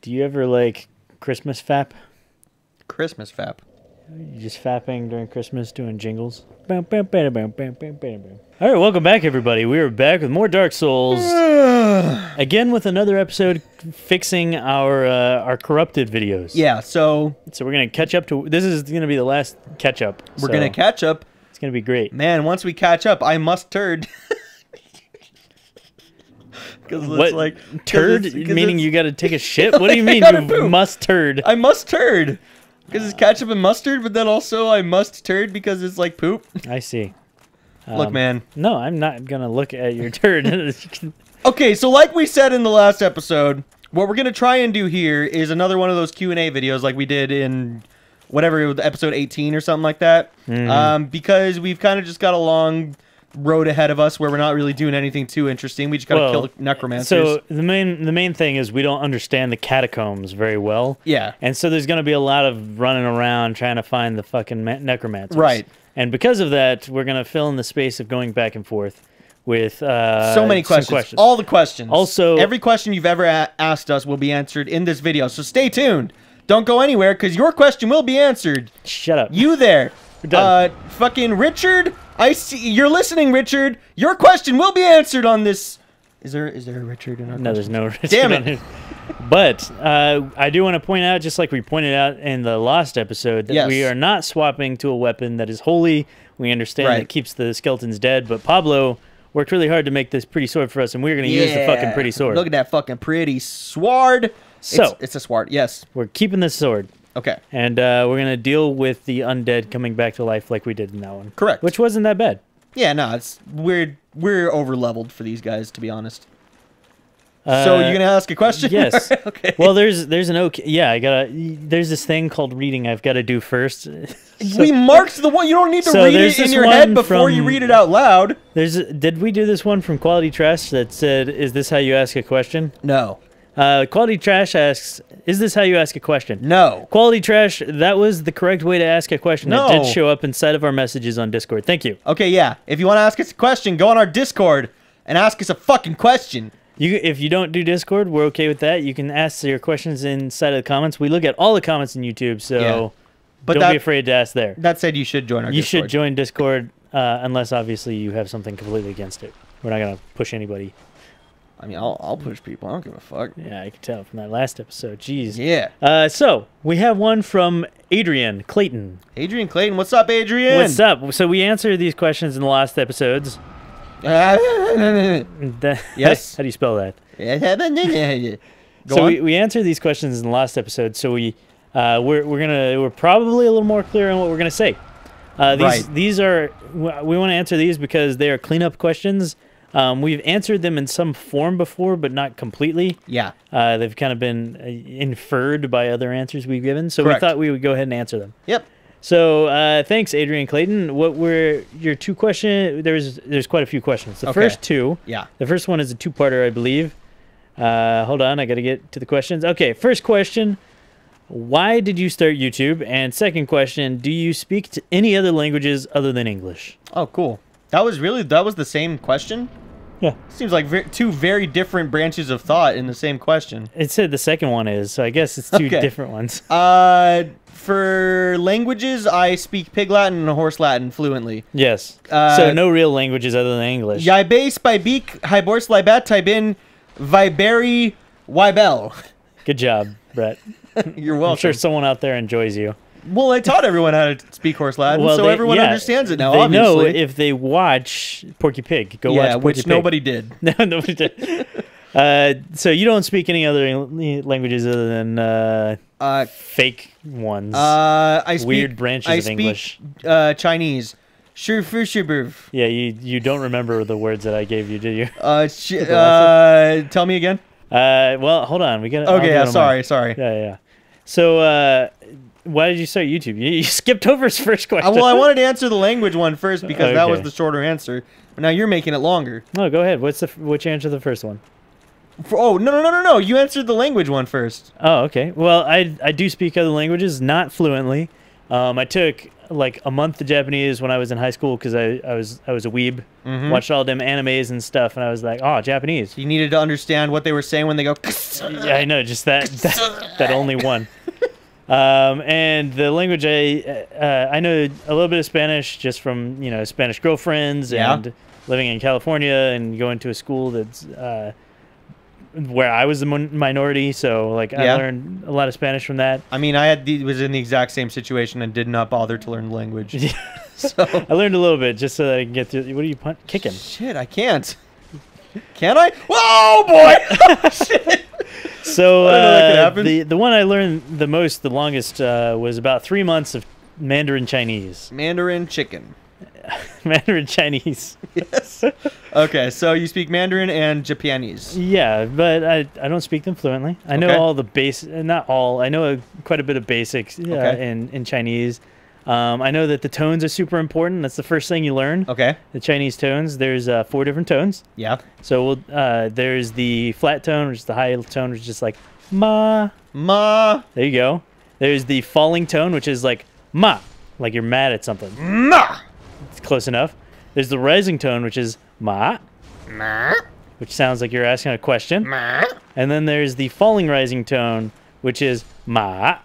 Do you ever like Christmas fap? Christmas fap. You just fapping during Christmas, doing jingles. All right, welcome back, everybody. We are back with more Dark Souls. Again with another episode fixing our corrupted videos. Yeah, so we're gonna catch up to. This is gonna be the last catch up. We're gonna catch up. It's gonna be great. Man, once we catch up, I must turd. What? Like turd? Meaning you got to take a shit? What do you mean you must turd? I must turd. Because it's ketchup and mustard, but then also I must turd because it's like poop. I see. Look, man. No, I'm not going to look at your turd. Okay, so like we said in the last episode, what we're going to try and do here is another one of those Q&A videos like we did in whatever, episode 18 or something like that. Because we've kind of just got a long road ahead of us where we're not really doing anything too interesting. We just gotta kill the necromancers. So the main thing is we don't understand the catacombs very well. Yeah. And so there's gonna be a lot of running around trying to find the fucking necromancers. Right. And because of that, we're gonna fill in the space of going back and forth with so many questions. All the questions. Also, every question you've ever asked us will be answered in this video. So stay tuned. Don't go anywhere because your question will be answered. Shut up. You there. We're done. Fucking Richard. I see you're listening, Richard. Your question will be answered on this. Is there a Richard in our No, there's no Richard. Damn it. But I do want to point out, just like we pointed out in the last episode, that we are not swapping to a weapon that is holy. We understand that it keeps the skeletons dead, but Pablo worked really hard to make this pretty sword for us, and we're going to use the fucking pretty sword. Look at that fucking pretty sword. So it's a sword, yes. We're keeping this sword. Okay. And we're going to deal with the undead coming back to life like we did in that one. Correct. Which wasn't that bad. Yeah, no, we're over-leveled for these guys, to be honest. So you're gonna ask a question? Yes. Okay. Well, there's an there's this thing called reading I've got to do first. We marked the one. You don't need to read it in your head before you read it out loud. Did we do this one from Quality Trash that said, "Is this how you ask a question?" No. Quality Trash asks, "Is this how you ask a question?" No. Quality Trash, that was the correct way to ask a question. No. That did show up inside of our messages on Discord. Thank you. Okay, yeah. If you want to ask us a question, go on our Discord and ask us a fucking question. If you don't do Discord, we're okay with that. You can ask your questions inside of the comments. We look at all the comments on YouTube, so don't be afraid to ask there. That said, you should join our Discord. You should join Discord, unless obviously you have something completely against it. We're not going to push anybody. I mean, I'll push people. I don't give a fuck. Yeah, I can tell from that last episode. Jeez. Yeah. So, we have one from Adrian Clayton. Adrian Clayton. What's up, Adrian? What's up? So, we answered these questions in the last episodes. Yes. How do you spell that? We answered these questions in the last episode, so we're probably a little more clear on what we're gonna say. These are we want to answer these because they are cleanup questions. We've answered them in some form before, but not completely. Yeah. They've kind of been inferred by other answers we've given, so we thought we would go ahead and answer them. Yep. So thanks, Adrian Clayton. What were your two questions? There's quite a few questions. The first two. Yeah. The first one is a two-parter, I believe. Hold on, I got to get to the questions. Okay, first question. Why did you start YouTube? And second question, do you speak to any other languages other than English? Oh, cool. That was the same question? Yeah. Seems like two very different branches of thought in the same question. It said the second one is, so I guess it's two different ones. For languages, I speak Pig Latin and Horse Latin fluently. Yes. So no real languages other than English. Yaibe, Spybeak, Hybors, Libat, Tybin, Viberi, Wybel. Good job, Brett. You're welcome. I'm sure someone out there enjoys you. Well, I taught everyone how to speak Horse Latin, so everyone understands it now, they obviously. know if they watch Porky Pig. Go watch Porky Pig. Which nobody did. No, nobody did. So you don't speak any other languages other than fake ones. I speak weird branches of English. Chinese. Yeah, you don't remember the words that I gave you, did you? Tell me again. Well, hold on. We got. Okay, yeah, sorry. Yeah. So, why did you start YouTube? You skipped over his first question. Well, I wanted to answer the language one first because that was the shorter answer. But now you're making it longer. No, go ahead. Which answer the first one? No. You answered the language one first. Oh, okay. Well, I do speak other languages, not fluently. I took like a month of Japanese when I was in high school because I was a weeb. Watched all them animes and stuff, and I was like, oh, Japanese. You needed to understand what they were saying when they go. Yeah, I know, just that only one. And the language I know a little bit of Spanish just from Spanish girlfriends and living in California and going to a school that's where I was the minority, so like I learned a lot of Spanish from that. I mean, was in the exact same situation and did not bother to learn the language. So I learned a little bit just so that I can get through. What are you kicking? Shit, I can't. Can I? Whoa, boy! Shit. So the one I learned the most, the longest, was about 3 months of Mandarin Chinese. Mandarin chicken. Mandarin Chinese. Yes. Okay, so you speak Mandarin and Japanese. Yeah, but I don't speak them fluently. I know all the not all. I know quite a bit of basics in Chinese. I know that the tones are super important. That's the first thing you learn. Okay. The Chinese tones. There's 4 different tones. Yeah. So there's the flat tone, which is the high tone, which is just like ma. Ma. There you go. There's the falling tone, which is like ma, like you're mad at something. Ma. It's close enough. There's the rising tone, which is ma. Ma. Which sounds like you're asking a question. Ma. And then there's the falling rising tone, which is ma.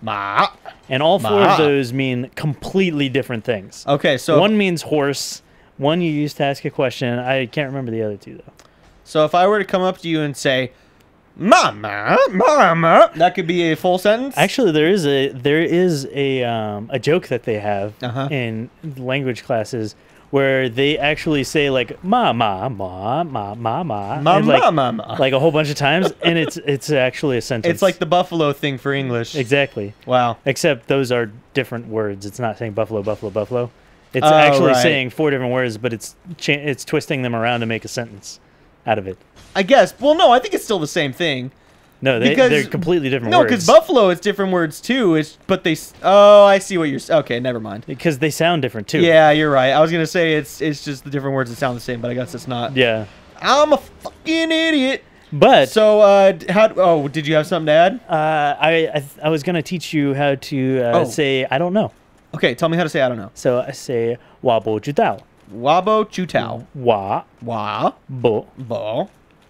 Ma. And all 4 of those mean completely different things. Okay, so one means horse. One you use to ask a question. I can't remember the other 2 though. So if I were to come up to you and say, "Mama, mama," that could be a full sentence. Actually, there is a joke that they have in language classes where they actually say like ma ma ma ma ma ma like a whole bunch of times, and it's actually a sentence. It's like the buffalo thing for English. Exactly. Wow. Except those are different words. It's not saying buffalo, buffalo, buffalo. It's actually saying 4 different words, but it's twisting them around to make a sentence out of it. I guess. Well, no, I think it's still the same thing. No, they're completely different words. No, because buffalo is different words too. Oh, I see what you're. Okay, never mind. Because they sound different too. Yeah, you're right. I was gonna say it's just the different words that sound the same, but I guess it's not. Yeah. I'm a fucking idiot. But so, did you have something to add? I was gonna teach you how to say I don't know. Okay, tell me how to say I don't know. So I say 我不知道. 我不知道. 我不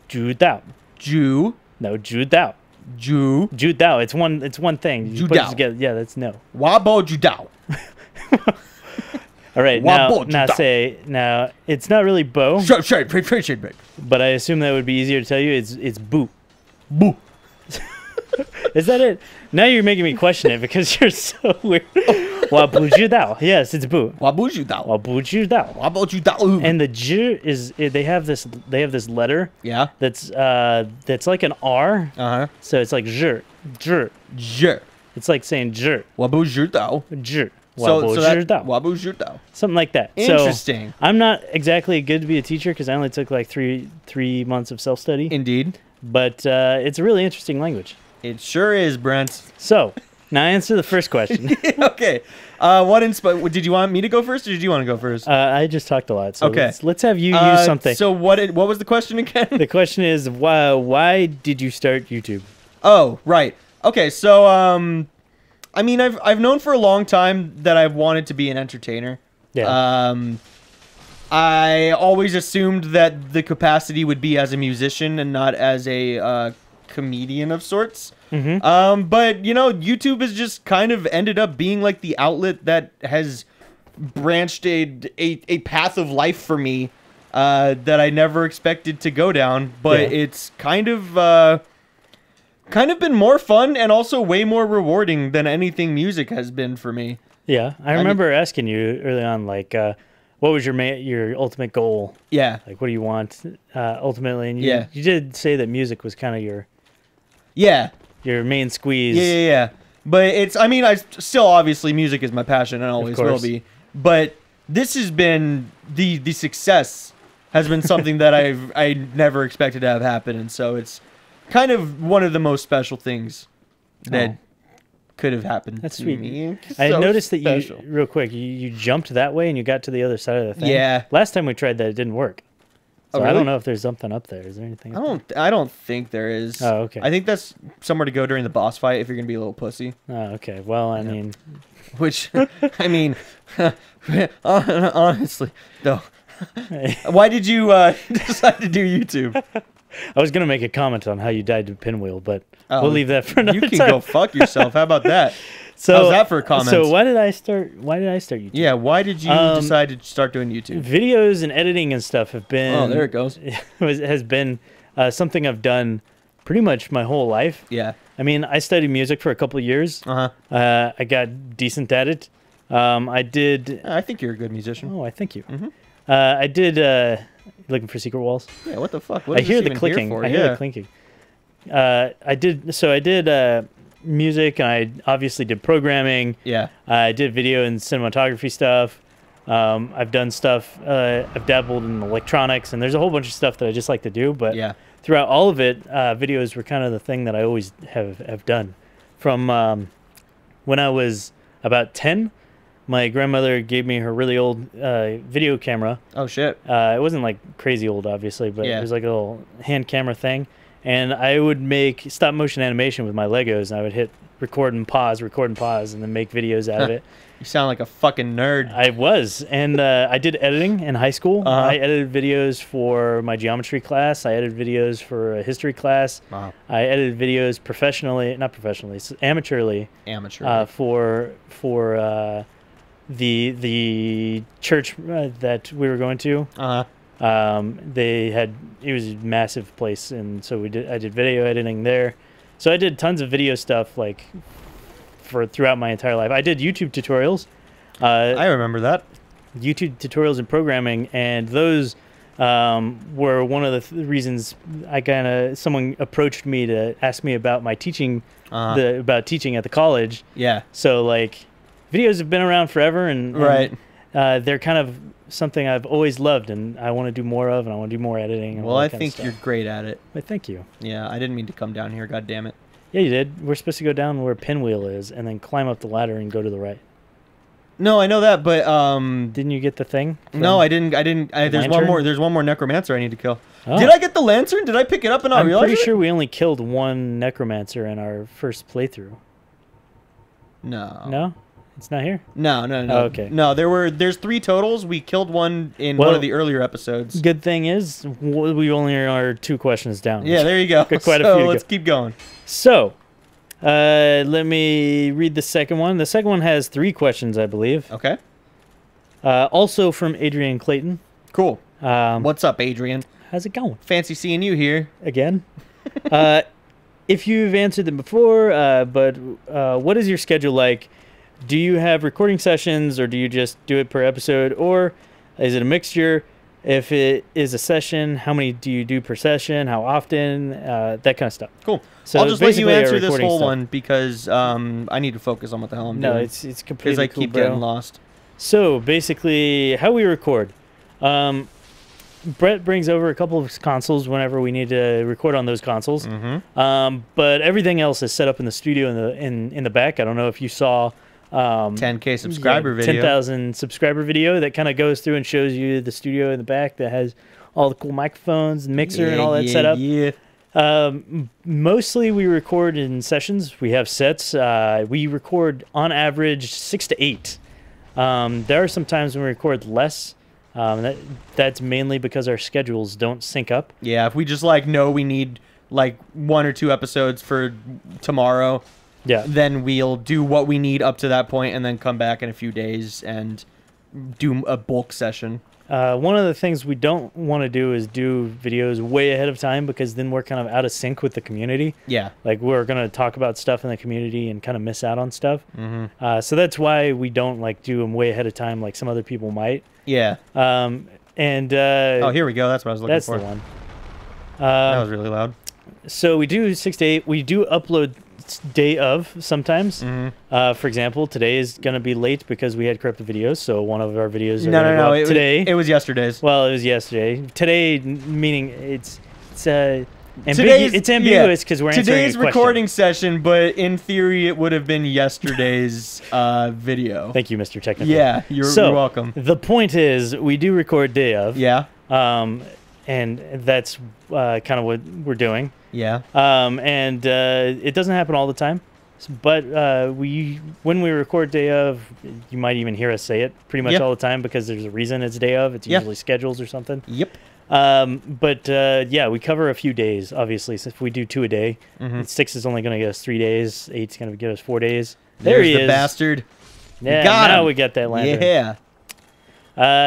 知道. 知 No, 知道. 知道. It's one thing. You put it together. Yeah, that's no. 我不知道. All right, now it's not really bo. But I assume that would be easier to tell you. It's boo. Boo. Is that it? Now you're making me question it because you're so weird. 我不知道. Yes, it's boo. 我不知道. 我不知道. 我不知道. And the j is they have this letter. Yeah. That's like an R. So it's like j. It's like saying j. 我不知道. j. So that 我不知道. Something like that. Interesting. So I'm not exactly good to be a teacher because I only took like three months of self-study. Indeed. But it's a really interesting language. It sure is, Brent. So, now answer the first question. Okay. Did you want me to go first, or did you want to go first? I just talked a lot, so let's have you use something. So what was the question again? The question is, why did you start YouTube? Oh, right. Okay, so, I mean, I've known for a long time that I've wanted to be an entertainer. Yeah. I always assumed that the capacity would be as a musician and not as a comedian of sorts. But YouTube has just kind of ended up being like the outlet that has branched a path of life for me that I never expected to go down. But it's kind of been more fun and also way more rewarding than anything music has been for me. Yeah, I remember asking you early on, like, what was your ultimate goal? Yeah, like what do you want ultimately? And you did say that music was kind of your main squeeze. Yeah. But I still obviously music is my passion and always will be. But this has been the success has been something that I never expected to have happen, and so it's kind of one of the most special things that could have happened. That's sweet. Me. I noticed that you jumped that way and you got to the other side of the thing. Yeah. Last time we tried that, it didn't work. So really? I don't know if there's something up there. Is there anything? I don't think there is. Oh, okay. I think that's somewhere to go during the boss fight if you're gonna be a little pussy. Oh, okay. Well, I mean, Which, I mean, honestly, though, why did you decide to do YouTube? I was gonna make a comment on how you died to Pinwheel, but we'll leave that for another You can time. go fuck yourself. How about that? So, how's that for a comment? So why did I start YouTube? Yeah, why did you decide to start doing YouTube? Videos and editing and stuff have been. Oh, there it goes. Has been something I've done pretty much my whole life. Yeah. I mean, I studied music for a couple of years. I got decent at it. I did. I think you're a good musician. Oh, I thank you. Mm-hmm. I did. Looking for secret walls. Yeah. What the fuck? What I is hear this the even clicking. here for? I hear the clinking. I did music, and I obviously did programming. Yeah. I did video and cinematography stuff. I've done stuff. I've dabbled in electronics, and there's a whole bunch of stuff that I just like to do. But Yeah. throughout all of it, videos were kind of the thing that I always have done. From when I was about 10, my grandmother gave me her really old video camera. Oh shit. It wasn't like crazy old, obviously, but Yeah. it was like a little hand camera thing. And I would make stop motion animation with my Legos, and I would hit record and pause, and then make videos out of it. You sound like a fucking nerd. I was, and I did editing in high school. I edited videos for my geometry class. I edited videos for a history class. Wow. I edited videos amateurly. Amateur. For the church that we were going to. It was a massive place, and so I did video editing there. So I did tons of video stuff like for throughout my entire life. I did YouTube tutorials. I remember that. YouTube tutorials in programming, and those were one of the reasons someone approached me to ask me about my teaching, about teaching at the college. Yeah. So like, videos have been around forever, and they're kind of something I've always loved, and I want to do more of, and I want to do more editing. And Well, I think you're great at it. But thank you. Yeah, I didn't mean to come down here. God damn it. Yeah, you did. We're supposed to go down where Pinwheel is, and then climb up the ladder and go to the right. No, I know that, but didn't you get the thing? No, I didn't. There's lantern? one more. There's one more necromancer I need to kill. Oh. Did I get the lantern? Did I pick it up and not realize I'm pretty it? sure we only killed one necromancer in our first playthrough. No. No? It's not here? No. Oh, okay. No, there's 3 totals. We killed one in one of the earlier episodes. Good thing is, we only are 2 questions down. Yeah, there you go. Quite a few. Let's keep going. So, let me read the second one. The second one has 3 questions, I believe. Okay. Also from Adrian Clayton. Cool. What's up, Adrian? How's it going? Fancy seeing you here. Again? If you've answered them before, but what is your schedule like? Do you have recording sessions, or do you just do it per episode, or is it a mixture? If it is a session, how many do you do per session? How often? That kind of stuff. Cool. So I'll just let you basically answer this whole stuff. one because I need to focus on what the hell I'm doing. No, it's completely because I cool, keep bro. getting lost. So basically, how we record. Brett brings over a couple of consoles whenever we need to record on those consoles. But everything else is set up in the studio in the back. I don't know if you saw 10K subscriber video. 10,000 subscriber video that kind of goes through and shows you the studio in the back that has all the cool microphones and mixer and all that set up. Yeah. Mostly we record in sessions. We have sets. We record on average 6 to 8. There are some times when we record less. That's mainly because our schedules don't sync up. Yeah, if we just know we need 1 or 2 episodes for tomorrow, then we'll do what we need up to that point and then come back in a few days and do a bulk session. One of the things we don't want to do is do videos way ahead of time, because then we're kind of out of sync with the community. Yeah. We're going to talk about stuff in the community and kind of miss out on stuff. So that's why we don't do them way ahead of time like some other people might. Yeah. Oh, here we go. That's what I was looking for. That's the one. That was really loud. So we do 6 to 8. We do upload day of sometimes. For example, today is going to be late because we had corrupted videos. So one of our videos are today. It was yesterday's. Well, it was yesterday. Today, meaning it's Today's ambiguous because we're answering today's a question. recording session, but in theory it would have been yesterday's video. Thank you, Mr. Technical. Yeah, you're welcome. The point is, we do record day of. Yeah. and that's kind of what we're doing. Yeah. And it doesn't happen all the time, but when we record day of, you might even hear us say it pretty much all the time because there's a reason it's day of. It's usually schedules or something. Yep. But yeah, we cover a few days, obviously. So if we do 2 a day, 6 is only going to get us 3 days. 8's going to get us 4 days. There's the bastard. Yeah, now we got that landed. Yeah.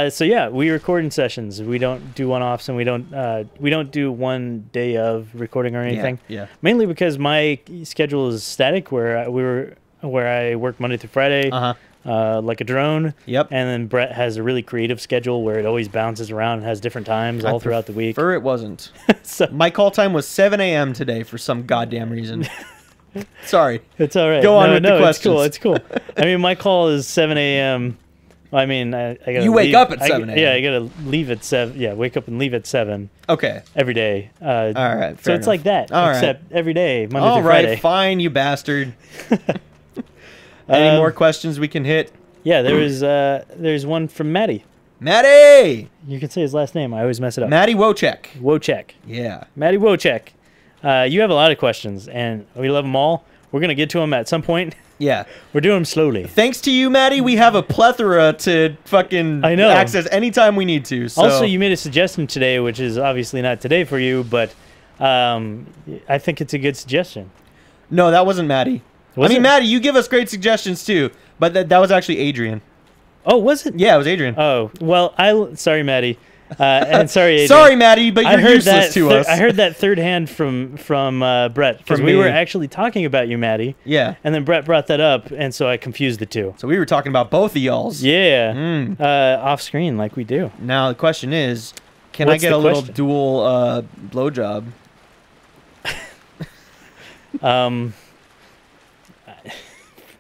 So yeah, we record in sessions. We don't do one-offs, and we don't do one day of recording or anything. Yeah. Mainly because my schedule is static, where I work Monday through Friday, like a drone. Yep. And then Brett has a really creative schedule where it always bounces around and has different times all throughout the week. It wasn't. So, my call time was 7 a.m. today for some goddamn reason. Sorry. It's all right. Go on with the questions. It's cool. I mean, my call is 7 a.m. I mean, I gotta You wake up at 7 a.m. Yeah, I gotta leave at 7. Yeah, wake up and leave at 7. Okay. Every day. All right. So it's like that, except every day, Monday through Friday. Friday. All right, fine, you bastard. Any more questions we can hit? Yeah, there's one from Maddie. Maddie! You can say his last name. I always mess it up. Maddie Wojcik. Wojcik. Yeah. Maddie Wojcik. You have a lot of questions, and we love them all. We're going to get to them at some point. Yeah. We're doing them slowly. Thanks to you, Maddie, we have a plethora to fucking access anytime we need to. So. Also, you made a suggestion today, which is obviously not today for you, but I think it's a good suggestion. No, that wasn't Maddie. Maddie, you give us great suggestions too, but that was actually Adrian. Oh, was it? Yeah, it was Adrian. Oh, well, sorry, Maddie. And sorry, Adrian. Sorry, Maddie, but you're useless to us. I heard that third hand from Brett, because we were actually talking about you, Maddie. Yeah. And then Brett brought that up, and so I confused the two. So we were talking about both of y'alls. Yeah. Off screen, like we do. Now the question is, can I get a little dual blowjob?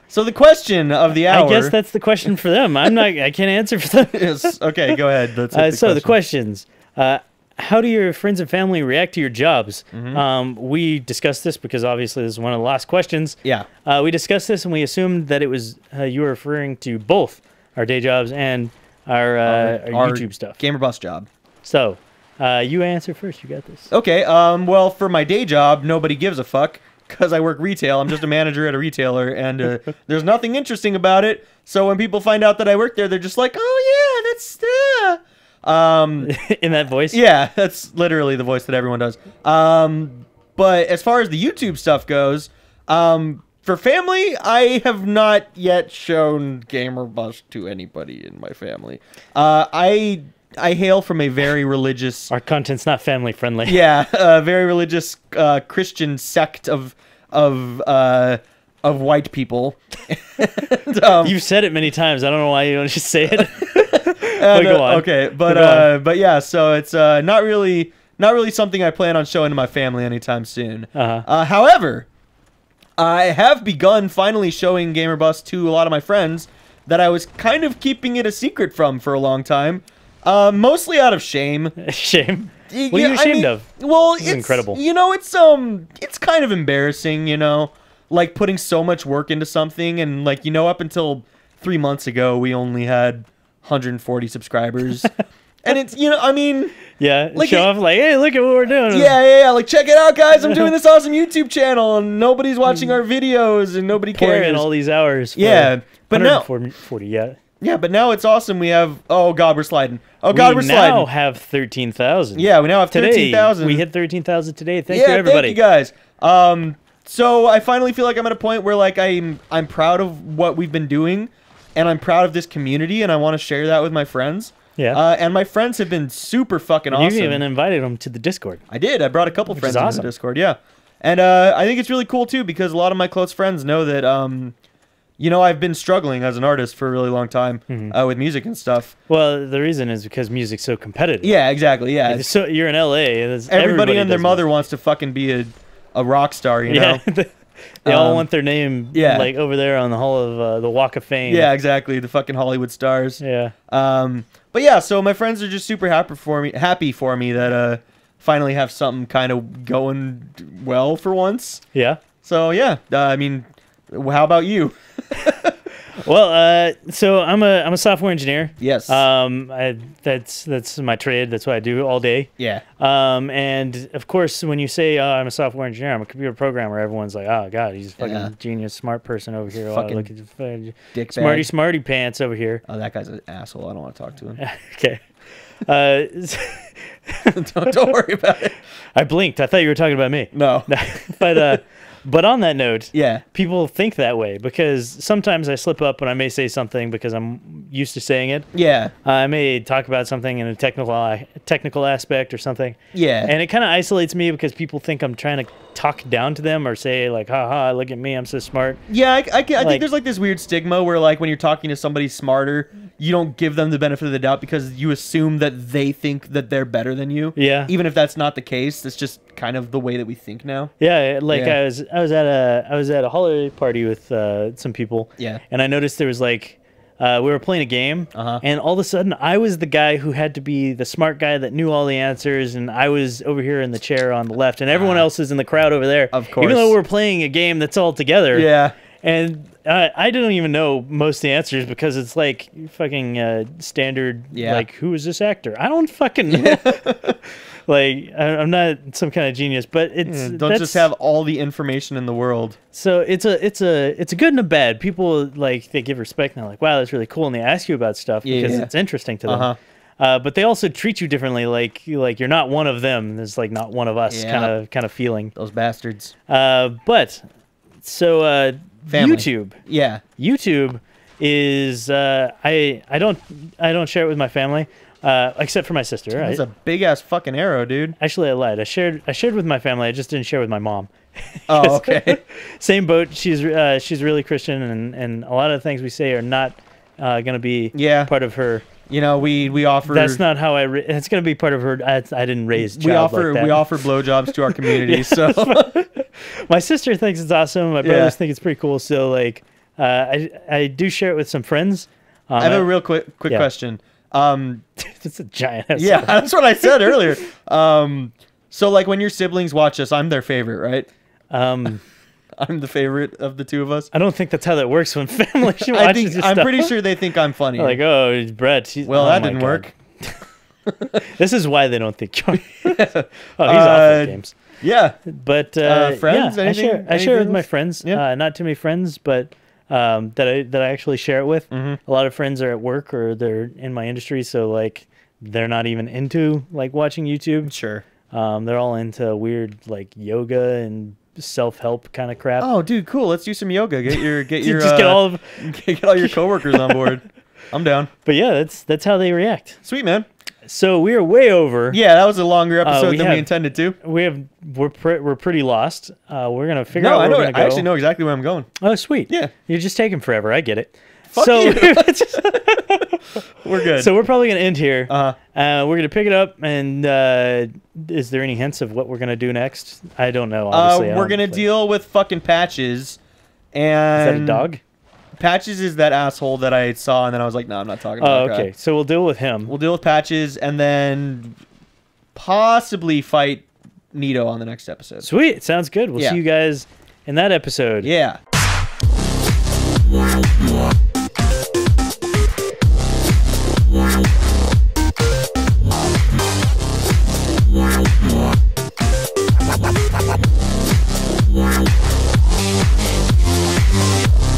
So the question of the hour. I guess that's the question for them. I can't answer for them. Yes. Okay, go ahead. The questions. How do your friends and family react to your jobs? We discussed this because obviously this is one of the last questions. Yeah. We discussed this and we assumed that it was you were referring to both our day jobs and our YouTube stuff. Gamer Bus job. So, you answer first. You got this. Okay. Well, for my day job, nobody gives a fuck. Because I work retail, I'm just a manager at a retailer, and there's nothing interesting about it. So when people find out that I work there, they're just like, "Oh yeah, that's in that voice." Yeah, that's literally the voice that everyone does. But as far as the YouTube stuff goes, for family, I have not yet shown Gamer Bus to anybody in my family. I hail from a very religious... Our content's not family friendly. Yeah, a very religious Christian sect of white people. And, you've said it many times. I don't know why you don't just say it. But go on. Okay, but yeah, so it's not really something I plan on showing to my family anytime soon. However, I have begun finally showing Gamer Bus to a lot of my friends that I was kind of keeping it a secret from for a long time. Mostly out of shame. Shame? What are you ashamed of? Well, it's incredible. You know, it's kind of embarrassing, you know, like putting so much work into something, and like, you know, up until 3 months ago, we only had 140 subscribers, and it's, you know, I mean, yeah, like show off, like, hey, look at what we're doing. Yeah, like, check it out, guys, I'm doing this awesome YouTube channel, and nobody's watching our videos, and nobody cares. Pouring in all these hours. Yeah, but now 40, yeah. Yeah, but now it's awesome. We have... Oh, God, we're sliding. Oh, God, we're sliding. We now have 13,000. Yeah, we now have 13,000. We hit 13,000 today. Thank you, everybody. Thank you, guys. So I finally feel like I'm at a point where, like, I'm proud of what we've been doing, and I'm proud of this community, and I want to share that with my friends. Yeah. And my friends have been super fucking awesome. You even invited them to the Discord. I did. I brought a couple friends into the Discord, yeah. And I think it's really cool, too, because a lot of my close friends know that... you know, I've been struggling as an artist for a really long time with music and stuff. Well, the reason is because music's so competitive. Yeah, exactly. Yeah. So you're in LA. Everybody and their mother wants to fucking be a rock star, you know? They all want their name like over there on the Hall of the Walk of Fame. Yeah, exactly. The fucking Hollywood stars. Yeah. But yeah, so my friends are just super happy for me that finally have something kind of going well for once. Yeah. So yeah, I mean, how about you? Well, so I'm a software engineer. Yes. That's my trade. That's what I do all day. Yeah. And of course, when you say I'm a software engineer, I'm a computer programmer, everyone's like, oh god, he's a fucking genius, smart person over here. Fucking look at the dick smarty pants over here. Oh, that guy's an asshole. I don't want to talk to him. Okay. Don't worry about it. I blinked. I thought you were talking about me. No. But on that note, yeah, people think that way because sometimes I slip up and I may say something because I'm used to saying it. Yeah. I may talk about something in a technical aspect or something. Yeah. And it kind of isolates me because people think I'm trying to talk down to them or say like, haha, look at me, I'm so smart. Yeah, I think there's like this weird stigma where like when you're talking to somebody smarter, you don't give them the benefit of the doubt because you assume that they think that they're better than you. Yeah. Even if that's not the case, it's just kind of the way that we think now. Yeah, like I was at a holiday party with some people. Yeah. And I noticed there was like we were playing a game, and all of a sudden I was the guy who had to be the smart guy that knew all the answers, and I was over here in the chair on the left, and everyone else is in the crowd over there. Of course. Even though we're playing a game that's all together. Yeah. And I didn't even know most of the answers because it's like fucking standard, like, who is this actor? I don't fucking know. Like, I'm not some kind of genius, but it's... don't just have all the information in the world. So it's a good and a bad. People, like, they give respect and they're like, wow, that's really cool. And they ask you about stuff because it's interesting to them. But they also treat you differently, like you're not one of them. There's like not one of us kind of feeling. Those bastards. But so YouTube. Yeah. YouTube is I don't share it with my family. Except for my sister. Dude, that's a big ass fucking arrow, dude. Actually, I lied. I shared with my family. I just didn't share with my mom. Oh, okay. Same boat. She's really Christian, and a lot of the things we say are not going to be part of her. You know, we offer. That's not how it's going to be part of her. I didn't raise child like that. We offer blowjobs to our community. So my sister thinks it's awesome. My brothers think it's pretty cool. So like, I do share it with some friends. I have a real quick question. It's a giant ass. Yeah, that's what I said earlier. So like when your siblings watch us, I'm their favorite, right? I'm the favorite of the two of us. I don't think that's how that works when family watches I'm pretty sure they think I'm funny. Like, oh, it's Brett. Well, that didn't work. This is why they don't think you're... Oh, he's awful at games. Yeah. But friends, I share it with my friends. Not too many friends, but that I actually share it with. A lot of friends are at work or they're in my industry, so like they're not even into like watching YouTube. Sure. They're all into weird like yoga and self-help kind of crap. Oh, dude, cool. Let's do some yoga. Get your just get all your coworkers on board. I'm down. But yeah, that's how they react. Sweet, man. So we are way over. Yeah, that was a longer episode than we intended to. We're pretty lost. We're gonna figure out where we're gonna go. I actually know exactly where I'm going. Oh, sweet. Yeah, you're just taking forever. I get it. Fuck you. We're good. So we're probably gonna end here. We're gonna pick it up. And is there any hints of what we're gonna do next? I don't know. Obviously, we're gonna deal with fucking Patches. And is that a dog? Patches is that asshole that I saw, and then I was like, no, I'm not talking about that. Okay. So we'll deal with him. We'll deal with Patches, and then possibly fight Nito on the next episode. Sweet. Sounds good. We'll see you guys in that episode. Yeah.